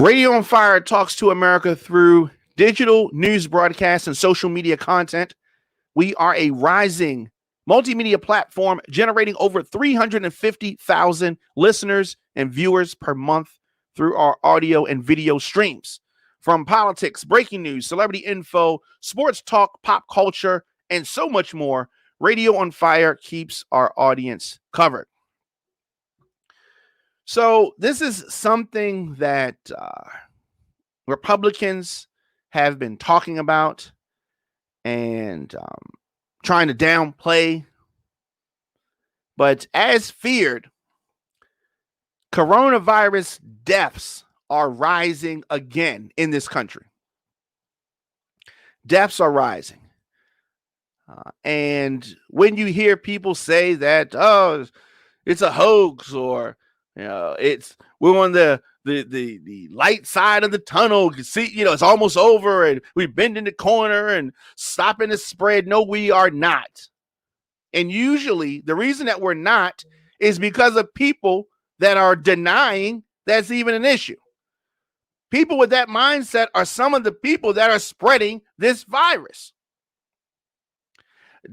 Radio on Fire talks to America through digital news broadcasts and social media content. We are a rising multimedia platform generating over 350,000 listeners and viewers per month through our audio and video streams. From politics, breaking news, celebrity info, sports talk, pop culture, and so much more, Radio on Fire keeps our audience covered. So, this is something that Republicans have been talking about and trying to downplay. But as feared, coronavirus deaths are rising again in this country. Deaths are rising. And when you hear people say that, oh, it's a hoax, or we're on the light side of the tunnel, you see, it's almost over and we bend in the corner and stopping the spread. No, we are not. And usually the reason that we're not is because of people that are denying that's even an issue. People with that mindset are some of the people that are spreading this virus.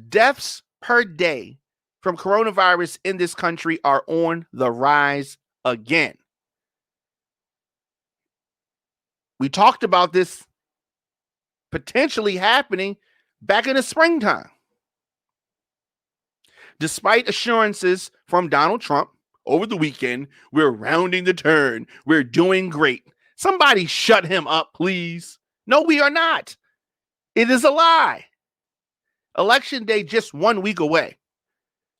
Deaths per day from coronavirus in this country are on the rise again. We talked about this potentially happening back in the springtime. Despite assurances from Donald Trump over the weekend, we're rounding the turn, we're doing great. Somebody shut him up, please. No, we are not. It is a lie. Election day just 1 week away.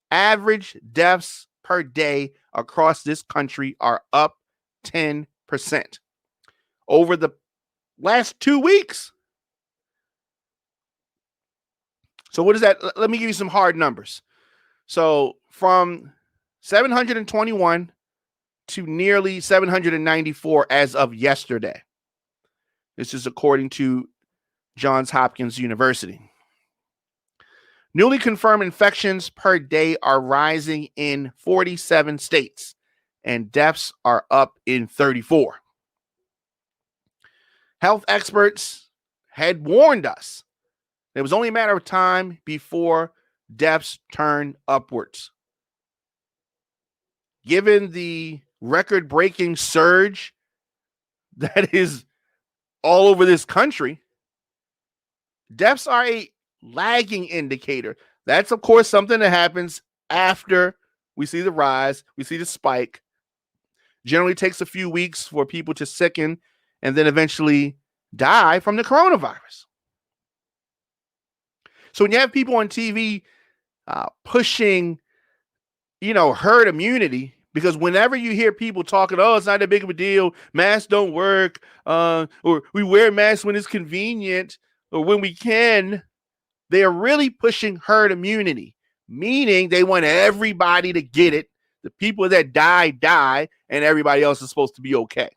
Average deaths per day across this country are up 10% over the last 2 weeks. So what is that? Let me give you some hard numbers. So from 721 to nearly 794 as of yesterday. This is according to Johns Hopkins University. Newly confirmed infections per day are rising in 47 states, and deaths are up in 34. Health experts had warned us it was only a matter of time before deaths turn upwards. Given the record-breaking surge that is all over this country, deaths are a lagging indicator. That's, of course, something that happens after we see the rise, we see the spike. Generally takes a few weeks for people to sicken and then eventually die from the coronavirus. So when you have people on TV pushing, herd immunity, because whenever you hear people talking, oh, it's not that big of a deal, masks don't work, or we wear masks when it's convenient or when we can, they are really pushing herd immunity, meaning they want everybody to get it. The people that die, and everybody else is supposed to be okay.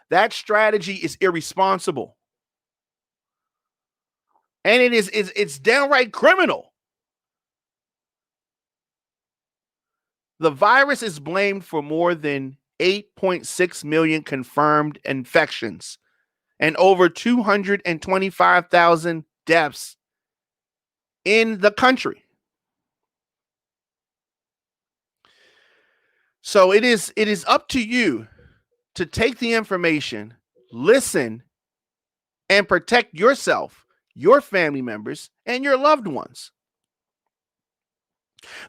That strategy is irresponsible. And it's downright criminal. The virus is blamed for more than 8.6 million confirmed infections and over 225,000 deaths in the country. So it is up to you to take the information, listen, and protect yourself, your family members, and your loved ones.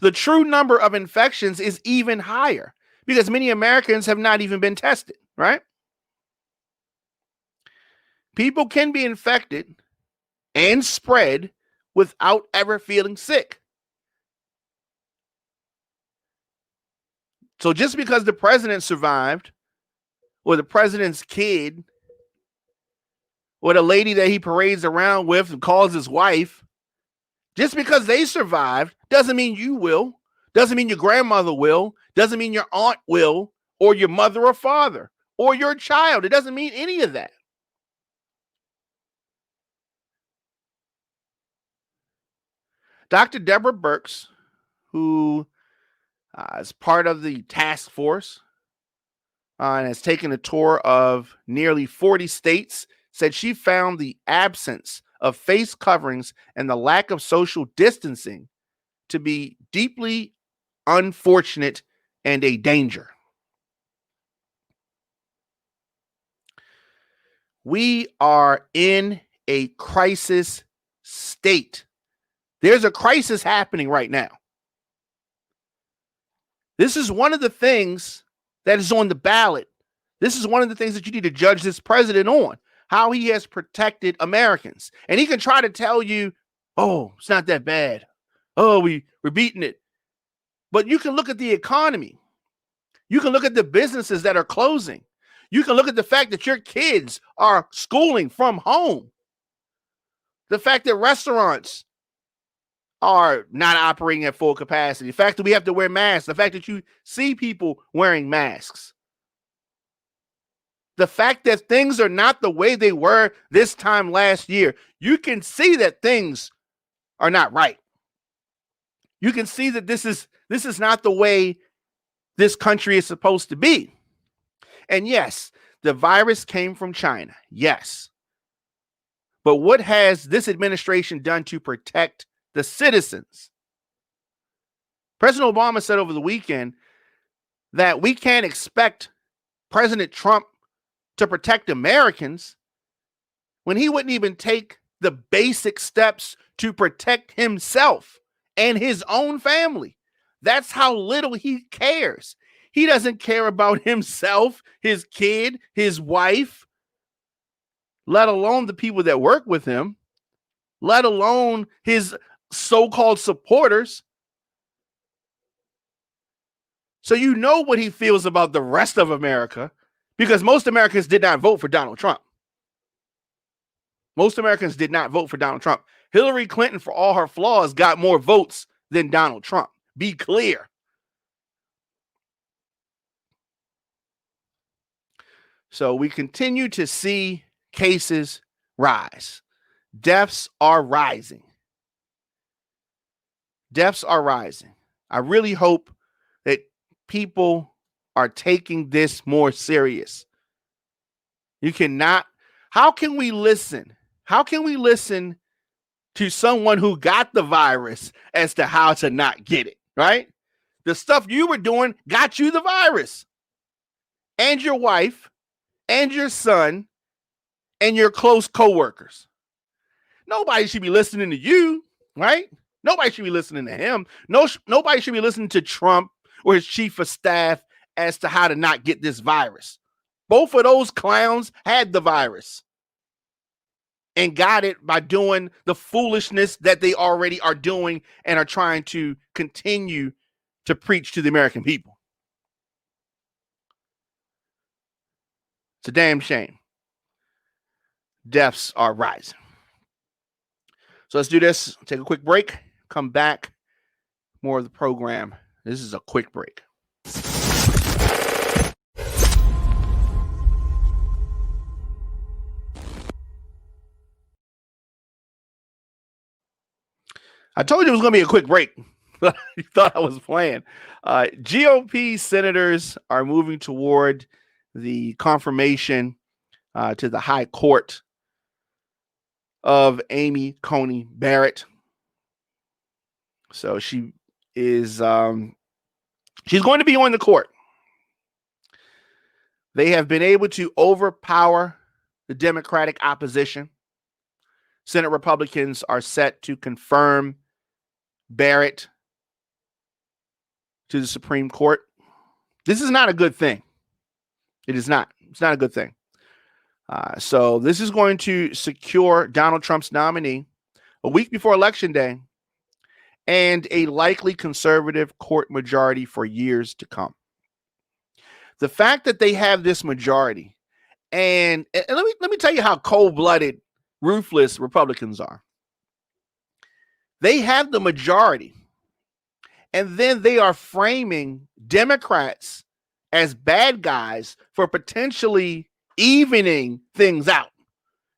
The true number of infections is even higher because many Americans have not even been tested, right? People can be infected and spread without ever feeling sick. So just because the president survived, or the president's kid, or the lady that he parades around with and calls his wife, just because they survived doesn't mean you will, doesn't mean your grandmother will, doesn't mean your aunt will, or your mother or father, or your child. It doesn't mean any of that. Dr. Deborah Birx, who is part of the task force and has taken a tour of nearly 40 states, said she found the absence of face coverings and the lack of social distancing to be deeply unfortunate and a danger. We are in a crisis state. There's a crisis happening right now. This is one of the things that is on the ballot. This is one of the things that you need to judge this president on, how he has protected Americans. And he can try to tell you, oh, it's not that bad. Oh, we're beating it. But you can look at the economy. You can look at the businesses that are closing. You can look at the fact that your kids are schooling from home. The fact that restaurants are not operating at full capacity. The fact that we have to wear masks. The fact that you see people wearing masks. The fact that things are not the way they were this time last year. You can see that things are not right. You can see that this is not the way this country is supposed to be. And yes, the virus came from China. Yes. But what has this administration done to protect the citizens? President Obama said over the weekend that we can't expect President Trump to protect Americans when he wouldn't even take the basic steps to protect himself and his own family. That's how little he cares. He doesn't care about himself, his kid, his wife, let alone the people that work with him, let alone his so-called supporters. So you know what he feels about the rest of America, because most Americans did not vote for Donald Trump. Most Americans did not vote for Donald Trump. Hillary Clinton, for all her flaws, got more votes than Donald Trump. Be clear. So we continue to see cases rise. Deaths are rising. Deaths are rising. I really hope that people are taking this more serious. You cannot. How can we listen? How can we listen to someone who got the virus as to how to not get it, right? The stuff you were doing got you the virus. And your wife, and your son, and your close coworkers. Nobody should be listening to you, right? Nobody should be listening to him. Nobody should be listening to Trump or his chief of staff as to how to not get this virus. Both of those clowns had the virus and got it by doing the foolishness that they already are doing and are trying to continue to preach to the American people. It's a damn shame. Deaths are rising. So let's do this. Take a quick break. Come back. More of the program. This is a quick break. I told you it was going to be a quick break. You thought I was playing. GOP senators are moving toward the confirmation to the high court of Amy Coney Barrett. So she is she's going to be on the court. They have been able to overpower the Democratic opposition. Senate Republicans are set to confirm Barrett to the Supreme Court. This is not a good thing. It is not. It's not a good thing. So this is going to secure Donald Trump's nominee a week before Election Day and a likely conservative court majority for years to come. The fact that they have this majority, and let me tell you how cold-blooded, ruthless Republicans are. They have the majority, and then they are framing Democrats as bad guys for potentially evening things out.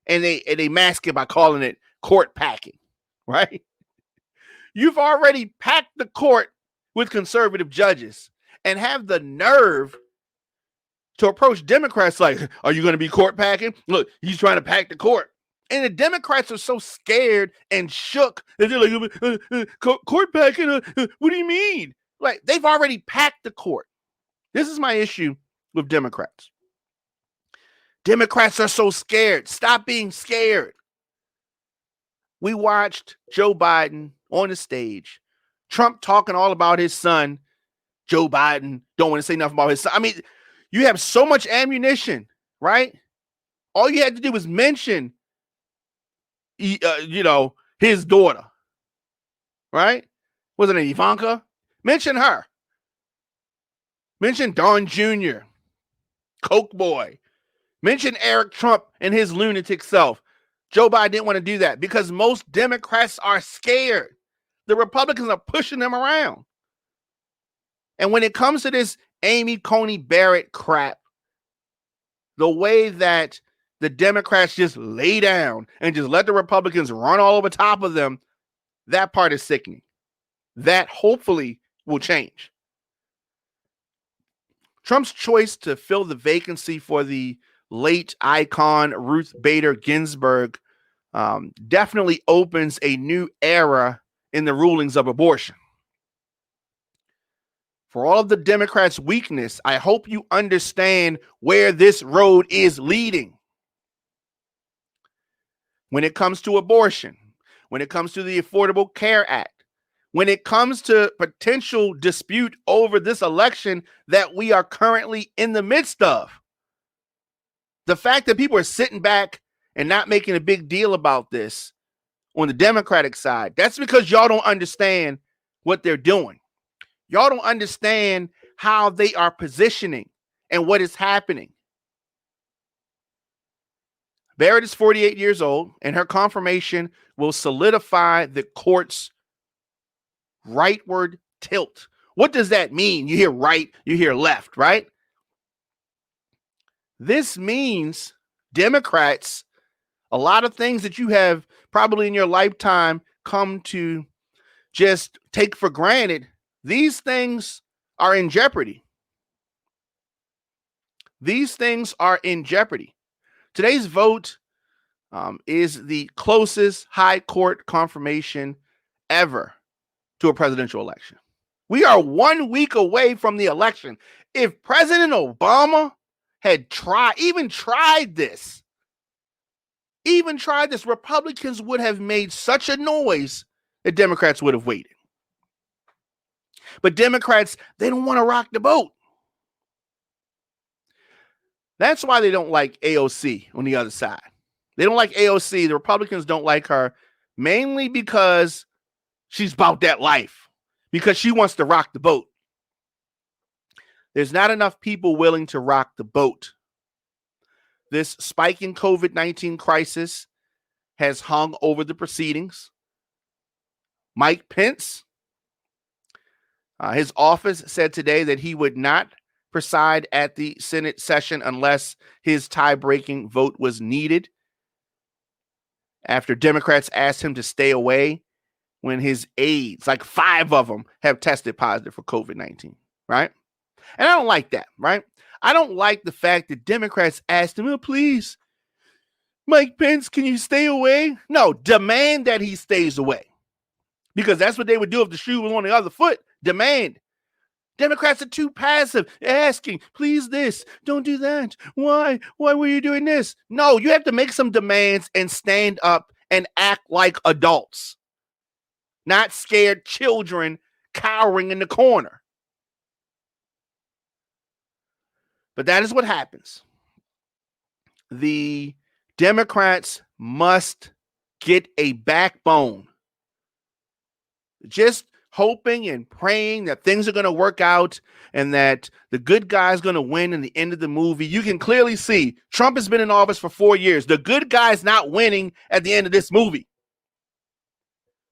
And they mask it by calling it court packing, right? You've already packed the court with conservative judges and have the nerve to approach Democrats like, are you going to be court packing? Look, he's trying to pack the court. And the Democrats are so scared and shook that they're like, court packing? What do you mean? Like, they've already packed the court. This is my issue with Democrats. Democrats are so scared. Stop being scared. We watched Joe Biden on the stage, Trump talking all about his son. Joe Biden don't want to say nothing about his son. I mean, you have so much ammunition, right? All you had to do was mention, his daughter, right? Wasn't it Ivanka? Mention her. Mention Don Jr., Coke Boy. Mention Eric Trump and his lunatic self. Joe Biden didn't want to do that because most Democrats are scared. The Republicans are pushing them around. And when it comes to this Amy Coney Barrett crap, the way that the Democrats just lay down and just let the Republicans run all over top of them, that part is sickening. That hopefully will change. Trump's choice to fill the vacancy for the late icon Ruth Bader Ginsburg definitely opens a new era in the rulings of abortion. For all of the Democrats' weakness, I hope you understand where this road is leading. When it comes to abortion, when it comes to the Affordable Care Act, when it comes to potential dispute over this election that we are currently in the midst of, the fact that people are sitting back and not making a big deal about this on the Democratic side, that's because y'all don't understand what they're doing. Y'all don't understand how they are positioning and what is happening. Barrett is 48 years old, and her confirmation will solidify the court's rightward tilt. What does that mean? You hear right, you hear left, right? This means Democrats, a lot of things that you have probably in your lifetime come to just take for granted, these things are in jeopardy. These things are in jeopardy. Today's vote is the closest high court confirmation ever to a presidential election. We are 1 week away from the election. If President Obama had tried this, Republicans would have made such a noise that Democrats would have waited. But Democrats, they don't want to rock the boat. That's why they don't like AOC on the other side. They don't like AOC. The Republicans don't like her, mainly because she's about that life, because she wants to rock the boat. There's not enough people willing to rock the boat. This spiking COVID-19 crisis has hung over the proceedings. Mike Pence, his office said today that he would not preside at the Senate session unless his tie-breaking vote was needed, after Democrats asked him to stay away when his aides, like 5 of them, have tested positive for COVID-19, right? And I don't like that, right? I don't like the fact that Democrats asked him, oh, please, Mike Pence, can you stay away? No, demand that he stays away. Because that's what they would do if the shoe was on the other foot. Demand. Democrats are too passive, asking, please this, don't do that. Why? Why were you doing this? No, you have to make some demands and stand up and act like adults, not scared children cowering in the corner. But that is what happens. The Democrats must get a backbone. Just hoping and praying that things are going to work out and that the good guy's going to win in the end of the movie. You can clearly see Trump has been in office for 4 years. The good guy's not winning at the end of this movie.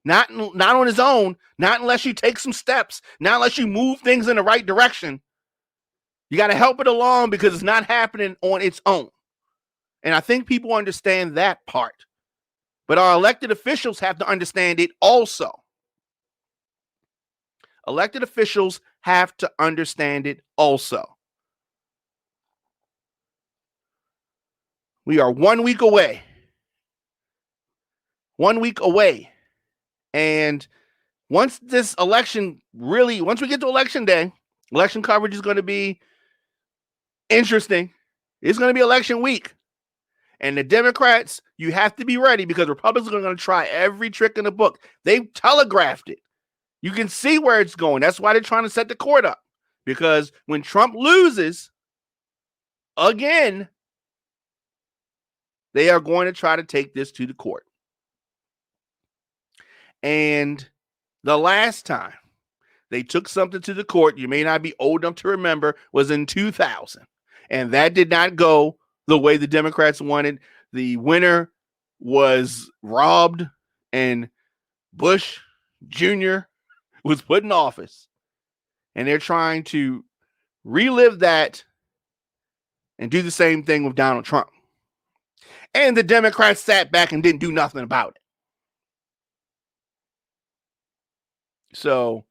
Not on his own, not unless you take some steps, not unless you move things in the right direction. You got to help it along because it's not happening on its own. And I think people understand that part. But our elected officials have to understand it also. Elected officials have to understand it also. We are 1 week away. 1 week away. And once we get to election day, election coverage is going to be interesting. It's going to be election week. And the Democrats, you have to be ready because Republicans are going to try every trick in the book. They've telegraphed it. You can see where it's going. That's why they're trying to set the court up. Because when Trump loses again, they are going to try to take this to the court. And the last time they took something to the court, you may not be old enough to remember, was in 2000. And that did not go the way the Democrats wanted. The winner was robbed and Bush Jr. was put in office. And they're trying to relive that and do the same thing with Donald Trump. And the Democrats sat back and didn't do nothing about it. So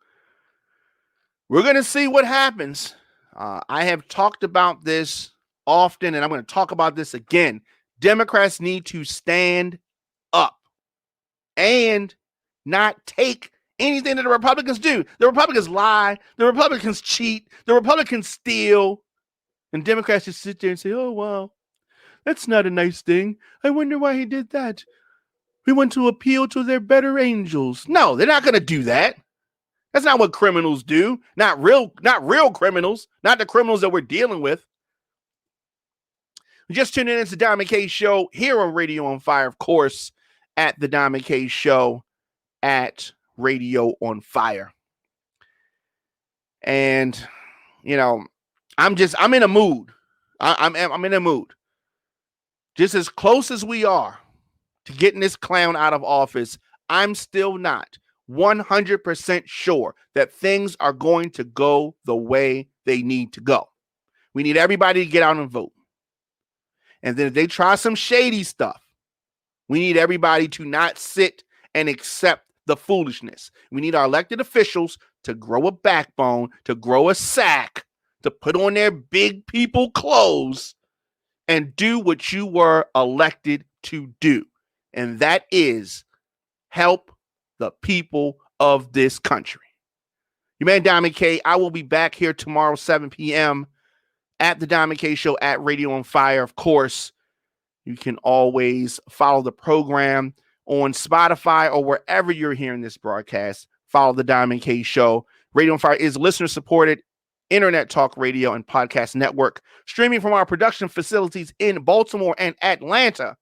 we're going to see what happens. I have talked about this often, and I'm going to talk about this again. Democrats need to stand up and not take anything that the Republicans do. The Republicans lie. The Republicans cheat. The Republicans steal. And Democrats just sit there and say, oh, well, that's not a nice thing. I wonder why he did that. We want to appeal to their better angels. No, they're not going to do that. That's not what criminals do. Not real criminals. Not the criminals that we're dealing with. Just tuning in to the Diamond K Show here on Radio on Fire, of course, at the Diamond K Show at Radio on Fire. And, you know, I'm in a mood. I'm in a mood. Just as close as we are to getting this clown out of office, I'm still not 100% sure that things are going to go the way they need to go. We need everybody to get out and vote. And then if they try some shady stuff, we need everybody to not sit and accept the foolishness. We need our elected officials to grow a backbone, to grow a sack, to put on their big people clothes and do what you were elected to do. And that is help the people of this country. Your man Diamond K. I will be back here tomorrow, 7 p.m. at the Diamond K Show at Radio on Fire. Of course, you can always follow the program on Spotify or wherever you're hearing this broadcast. Follow the Diamond K Show. Radio on Fire is listener-supported internet talk radio and podcast network, streaming from our production facilities in Baltimore and Atlanta.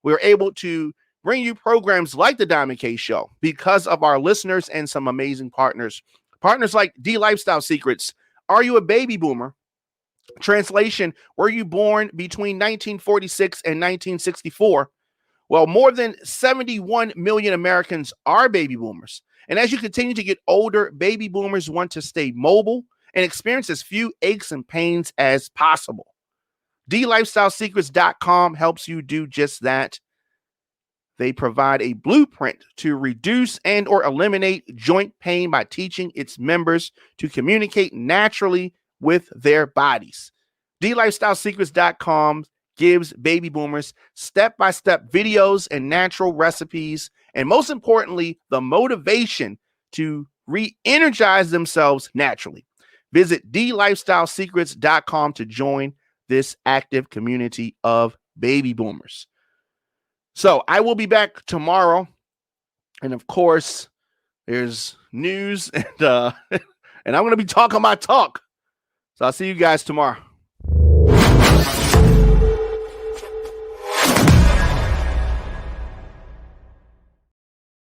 We're able to bring you programs like the Diamond K Show because of our listeners and some amazing partners. Partners like D Lifestyle Secrets. Are you a baby boomer? Translation, were you born between 1946 and 1964? Well, more than 71 million Americans are baby boomers. And as you continue to get older, baby boomers want to stay mobile and experience as few aches and pains as possible. DLifestyleSecrets.com helps you do just that. They provide a blueprint to reduce and or eliminate joint pain by teaching its members to communicate naturally with their bodies. DLifestyleSecrets.com gives baby boomers step-by-step videos and natural recipes, and most importantly, the motivation to re-energize themselves naturally. Visit DLifestyleSecrets.com to join this active community of baby boomers. So I will be back tomorrow. And of course, there's news and I'm going to be talking my talk. So I'll see you guys tomorrow.